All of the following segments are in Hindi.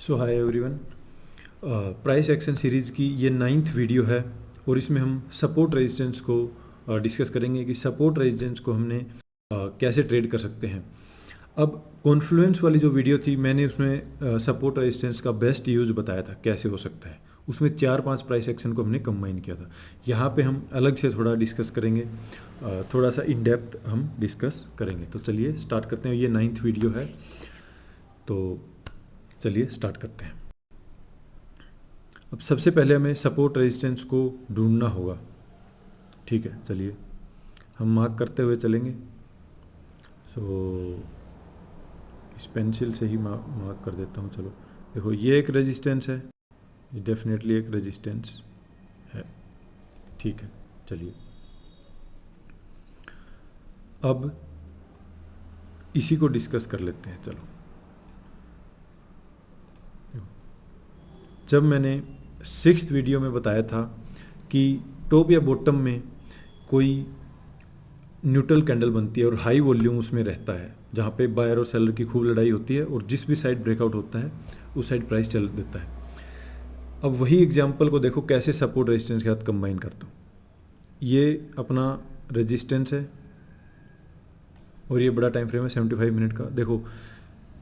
सो hi everyone, price action series की ये 9th वीडियो है और इसमें हम सपोर्ट रेजिस्टेंस को डिस्कस करेंगे कि सपोर्ट रेजिस्टेंस को हमने कैसे ट्रेड कर सकते हैं। अब कॉन्फ्लुएंस वाली जो वीडियो थी मैंने उसमें सपोर्ट रेजिस्टेंस का बेस्ट यूज बताया था कैसे हो सकता है। उसमें 4-5 प्राइस एक्शन को हमने कंबाइन किया था। यहाँ पे हम अलग से थोड़ा डिस्कस करेंगे, थोड़ा सा इन डेप्थ हम डिस्कस करेंगे। तो चलिए स्टार्ट करते हैं। ये 9th वीडियो है, तो चलिए स्टार्ट करते हैं। अब सबसे पहले हमें सपोर्ट रेजिस्टेंस को ढूंढना होगा। ठीक है, चलिए हम मार्क करते हुए चलेंगे। सो इस पेंसिल से ही मार्क कर देता हूँ। चलो देखो, ये एक रेजिस्टेंस है, ये डेफिनेटली एक रेजिस्टेंस है। ठीक है, चलिए अब इसी को डिस्कस कर लेते हैं। चलो, जब मैंने 6th वीडियो में बताया था कि टॉप या बॉटम में कोई न्यूट्रल कैंडल बनती है और हाई वॉल्यूम उसमें रहता है, जहाँ पे बायर और सेलर की खूब लड़ाई होती है और जिस भी साइड ब्रेकआउट होता है उस साइड प्राइस चल देता है। अब वही एग्जांपल को देखो कैसे सपोर्ट रेजिस्टेंस के साथ कंबाइन करता हूँ। ये अपना रेजिस्टेंस है और ये बड़ा टाइम फ्रेम है 75 मिनट का। देखो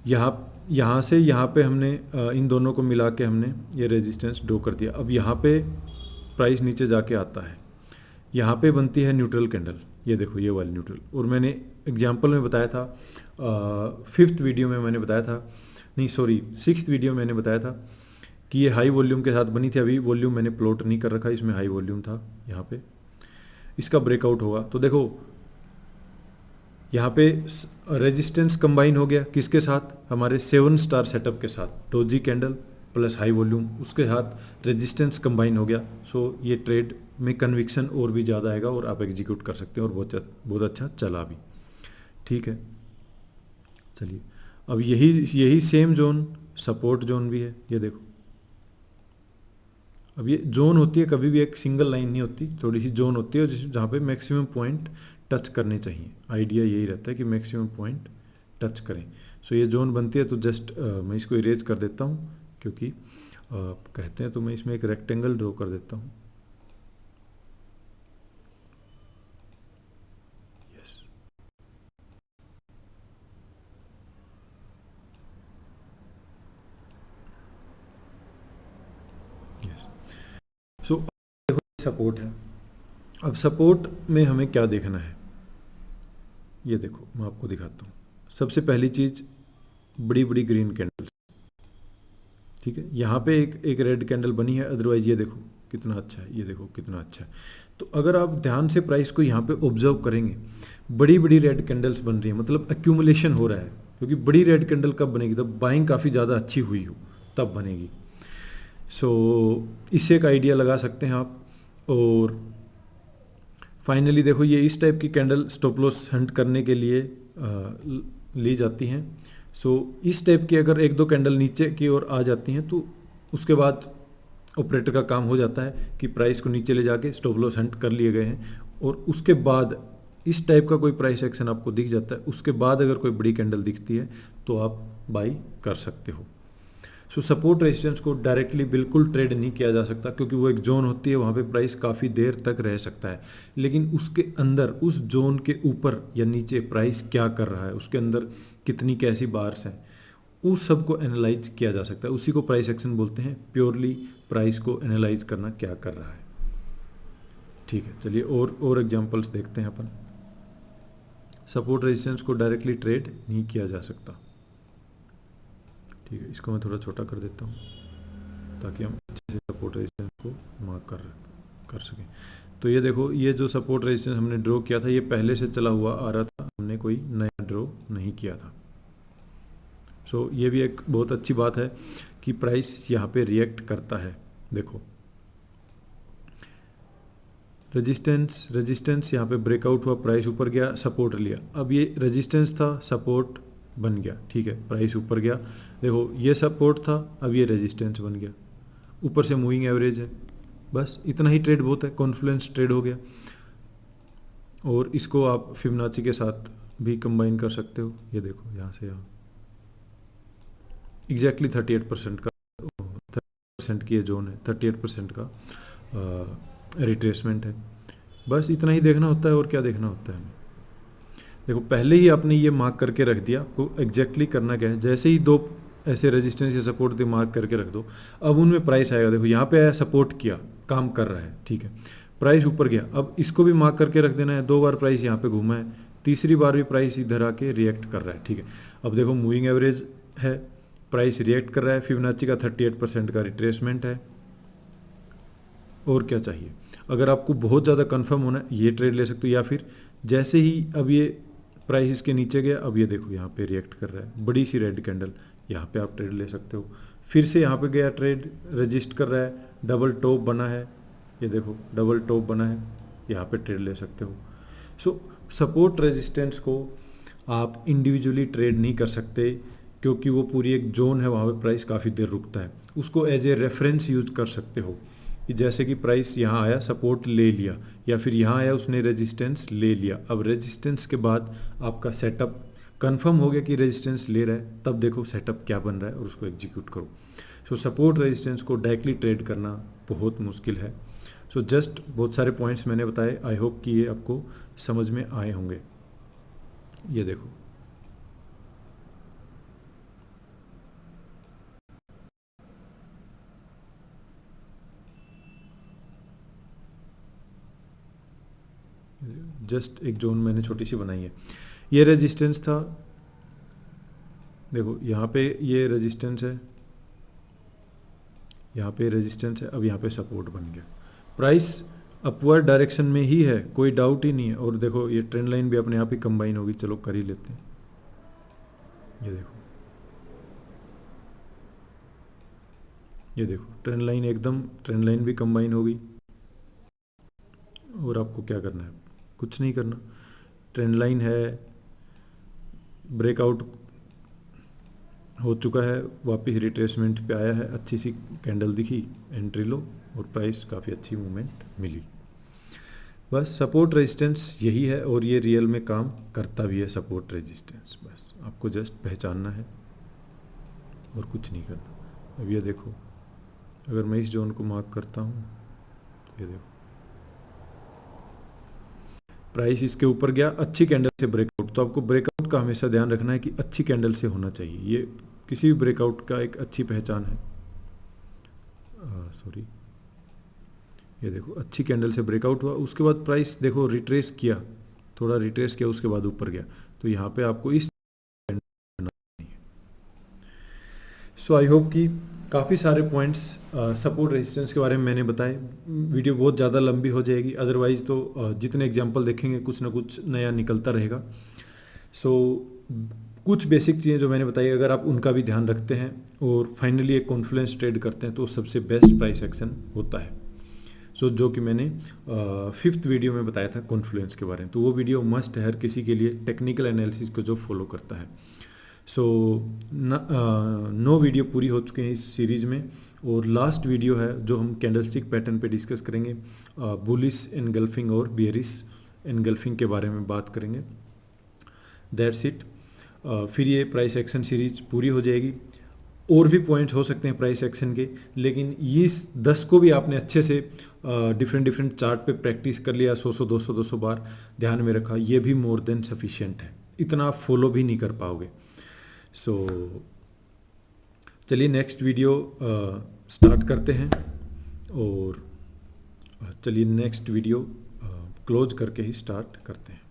यहाँ से यहाँ पे हमने इन दोनों को मिला के हमने ये रेजिस्टेंस ड्रॉ कर दिया। अब यहाँ पे प्राइस नीचे जाके आता है, यहाँ पे बनती है न्यूट्रल कैंडल। ये देखो, ये वाली न्यूट्रल। और मैंने एग्जांपल में बताया था, 5th वीडियो में मैंने बताया था, नहीं सॉरी 6th वीडियो में मैंने बताया था कि ये हाई वॉल्यूम के साथ बनी थी। अभी वॉल्यूम मैंने प्लॉट नहीं कर रखा, इसमें हाई वॉल्यूम था। यहाँ पे इसका ब्रेकआउट होगा तो देखो यहाँ पे रेजिस्टेंस कंबाइन हो गया किसके साथ, हमारे 7 स्टार सेटअप के साथ। Doji candle plus high volume, उसके साथ रेजिस्टेंस कंबाइन हो गया। सो ये ट्रेड में कन्विक्शन और भी ज़्यादा आएगा और आप एग्जीक्यूट कर सकते हैं और बहुत अच्छा चला भी। ठीक है, चलिए अब यही सेम जोन सपोर्ट जोन भी है। ये देखो, अब ये जोन होती है, कभी भी एक सिंगल लाइन नहीं होती, थोड़ी सी जोन होती है जहाँ पे मैक्सिमम पॉइंट टच करने चाहिए। आइडिया यही रहता है कि मैक्सिमम पॉइंट टच करें। सो ये जोन बनती है तो जस्ट मैं इसको इरेज कर देता हूँ, क्योंकि कहते हैं तो मैं इसमें एक रेक्टेंगल ड्रॉ कर देता हूँ। Yes, yes. सो देखो, सपोर्ट है। अब सपोर्ट में हमें क्या देखना है, ये देखो मैं आपको दिखाता हूँ। सबसे पहली चीज़, बड़ी बड़ी ग्रीन कैंडल। ठीक है, यहाँ पे एक रेड कैंडल बनी है, अदरवाइज ये देखो कितना अच्छा है, ये देखो कितना अच्छा है। तो अगर आप ध्यान से प्राइस को यहाँ पे ऑब्जर्व करेंगे, बड़ी बड़ी रेड कैंडल्स बन रही है, मतलब एक्यूमुलेशन हो रहा है। क्योंकि बड़ी रेड कैंडल कब बनेगी, तब बाइंग काफ़ी ज़्यादा अच्छी हुई हो तब बनेगी। सो इससे एक आइडिया लगा सकते हैं आप। और फाइनली देखो, ये इस टाइप की कैंडल स्टॉप लॉस हंट करने के लिए ली जाती हैं। सो इस टाइप की अगर एक दो कैंडल नीचे की ओर आ जाती हैं तो उसके बाद ऑपरेटर का काम हो जाता है कि प्राइस को नीचे ले जाके स्टॉप लॉस हंट कर लिए गए हैं। और उसके बाद इस टाइप का कोई प्राइस एक्शन आपको दिख जाता है, उसके बाद अगर कोई बड़ी कैंडल दिखती है तो आप बाई कर सकते हो। सो सपोर्ट रेजिस्टेंस को डायरेक्टली बिल्कुल ट्रेड नहीं किया जा सकता, क्योंकि वो एक जोन होती है, वहाँ पे प्राइस काफ़ी देर तक रह सकता है। लेकिन उसके अंदर, उस जोन के ऊपर या नीचे प्राइस क्या कर रहा है, उसके अंदर कितनी कैसी बार्स हैं, उस सब को एनालाइज किया जा सकता है। उसी को प्राइस एक्शन बोलते हैं, प्योरली प्राइस को एनालाइज करना क्या कर रहा है। ठीक है, चलिए और एग्जांपल्स देखते हैं अपन। सपोर्ट रेजिस्टेंस को डायरेक्टली ट्रेड नहीं किया जा सकता। ठीक है, इसको मैं थोड़ा छोटा कर देता हूँ ताकि हम अच्छे से सपोर्ट रेजिस्टेंस को मार्क कर सकें। तो ये देखो, ये जो सपोर्ट रेजिस्टेंस हमने ड्रॉ किया था, ये पहले से चला हुआ आ रहा था, हमने कोई नया ड्रॉ नहीं किया था। सो ये भी एक बहुत अच्छी बात है कि प्राइस यहाँ पे रिएक्ट करता है। देखो, रेजिस्टेंस यहाँ पे ब्रेकआउट हुआ, प्राइस ऊपर गया, सपोर्ट लिया। अब ये रेजिस्टेंस था, सपोर्ट बन गया। ठीक है, प्राइस ऊपर गया। देखो, ये सपोर्ट था, अब ये रेजिस्टेंस बन गया, ऊपर से मूविंग एवरेज है। बस इतना ही ट्रेड बहुत है, कॉन्फ्लुएंस ट्रेड हो गया। और इसको आप फिबोनाची के साथ भी कंबाइन कर सकते हो। ये देखो, यहाँ से यहाँ एग्जैक्टली 38% का 38% की ये जोन है, 38% का रिट्रेसमेंट है। बस इतना ही देखना होता है, और क्या देखना होता है हमें। देखो पहले ही आपने ये मार्क करके रख दिया, आपको एग्जैक्टली करना क्या है, जैसे ही दो ऐसे रेजिस्टेंस या सपोर्ट दे मार्क करके रख दो, अब उनमें प्राइस आएगा। देखो यहाँ पे आया, सपोर्ट किया, काम कर रहा है, ठीक है, प्राइस ऊपर गया, अब इसको भी मार्क करके रख देना है। 2 बार प्राइस यहाँ पे घूमा है, तीसरी बार भी प्राइस इधर आके रिएक्ट कर रहा है, ठीक है। अब देखो मूविंग एवरेज है, प्राइस रिएक्ट कर रहा है, फिबोनाची का 38% का रिट्रेसमेंट है, और क्या चाहिए। अगर आपको बहुत ज़्यादा कंफर्म होना है, ये ट्रेड ले सकते हो, या फिर जैसे ही अब ये प्राइस इसके नीचे गया, अब ये देखो यहाँ पे रिएक्ट कर रहा है, बड़ी सी रेड कैंडल, यहाँ पे आप ट्रेड ले सकते हो। फिर से यहाँ पे गया ट्रेड, रजिस्ट कर रहा है, डबल टॉप बना है, ये देखो डबल टॉप बना है, यहाँ पे ट्रेड ले सकते हो। सो सपोर्ट रेजिस्टेंस को आप इंडिविजुअली ट्रेड नहीं कर सकते, क्योंकि वो पूरी एक जोन है, वहाँ पे प्राइस काफ़ी देर रुकता है। उसको एज ए रेफरेंस यूज कर सकते हो, कि जैसे कि प्राइस यहाँ आया, सपोर्ट ले लिया, या फिर यहाँ आया, उसने रेजिस्टेंस ले लिया। अब रेजिस्टेंस के बाद आपका सेटअप कंफर्म हो गया कि रेजिस्टेंस ले रहा है, तब देखो सेटअप क्या बन रहा है और उसको एग्जीक्यूट करो। सो सपोर्ट रेजिस्टेंस को डायरेक्टली ट्रेड करना बहुत मुश्किल है। सो जस्ट बहुत सारे पॉइंट्स मैंने बताए, आई होप कि ये आपको समझ में आए होंगे। ये देखो जस्ट एक जोन मैंने छोटी सी बनाई है, ये रेजिस्टेंस था, देखो यहाँ पे ये रेजिस्टेंस है, यहाँ पे रेजिस्टेंस है, अब यहाँ पे सपोर्ट बन गया। प्राइस अपवर्ड डायरेक्शन में ही है, कोई डाउट ही नहीं है। और देखो ये ट्रेंड लाइन भी अपने आप ही कंबाइन होगी, चलो कर ही लेते हैं। ये देखो, ये देखो ट्रेंड लाइन, एकदम ट्रेंड लाइन भी कंबाइन होगी। और आपको क्या करना है, कुछ नहीं करना, ट्रेंड लाइन है, ब्रेकआउट हो चुका है, वापस रिट्रेसमेंट पे आया है, अच्छी सी कैंडल दिखी, एंट्री लो, और प्राइस काफ़ी अच्छी मूवमेंट मिली। बस सपोर्ट रेजिस्टेंस यही है, और ये रियल में काम करता भी है सपोर्ट रेजिस्टेंस। बस आपको जस्ट पहचानना है और कुछ नहीं करना। अब ये देखो, अगर मैं इस जोन को मार्क करता हूँ, ये देखो प्राइस इसके ऊपर गया, अच्छी कैंडल से ब्रेकआउट। तो आपको ब्रेकआउट का हमेशा ध्यान रखना है कि अच्छी कैंडल से होना चाहिए, ये किसी भी ब्रेकआउट का एक अच्छी पहचान है। सॉरी, ये देखो अच्छी कैंडल से ब्रेकआउट हुआ, उसके बाद प्राइस देखो रिट्रेस किया, थोड़ा रिट्रेस किया, उसके बाद ऊपर गया, तो यहाँ पे आपको इस सो आई होप कि काफ़ी सारे पॉइंट्स सपोर्ट रेजिस्टेंस के बारे में मैंने बताए। वीडियो बहुत ज़्यादा लंबी हो जाएगी, अदरवाइज़ तो जितने एग्जांपल देखेंगे कुछ ना कुछ नया निकलता रहेगा। सो कुछ बेसिक चीज़ें जो मैंने बताई, अगर आप उनका भी ध्यान रखते हैं और फाइनली एक कॉन्फ्लुएंस ट्रेड करते हैं, तो सबसे बेस्ट प्राइस एक्शन होता है। सो जो कि मैंने 5th वीडियो में बताया था कॉन्फ्लुएंस के बारे में, तो वो वीडियो मस्ट है हर किसी के लिए टेक्निकल एनालिसिस को जो फॉलो करता है। सो 9 वीडियो पूरी हो चुके हैं इस सीरीज़ में, और लास्ट वीडियो है जो हम कैंडलस्टिक पैटर्न पे डिस्कस करेंगे, बुलिश एनगल्फिंग और बियरिश एनगल्फिंग के बारे में बात करेंगे। That's it. फिर ये प्राइस एक्शन सीरीज पूरी हो जाएगी। और भी पॉइंट्स हो सकते हैं प्राइस एक्शन के, लेकिन ये 10 को भी आपने अच्छे से डिफरेंट चार्ट पे प्रैक्टिस कर लिया, 100-200 बार ध्यान में रखा, ये भी मोर देन सफिशिएंट है। इतना आप फॉलो भी नहीं कर पाओगे। सो चलिए नेक्स्ट वीडियो स्टार्ट करते हैं, और चलिए नेक्स्ट वीडियो क्लोज करके ही स्टार्ट करते हैं।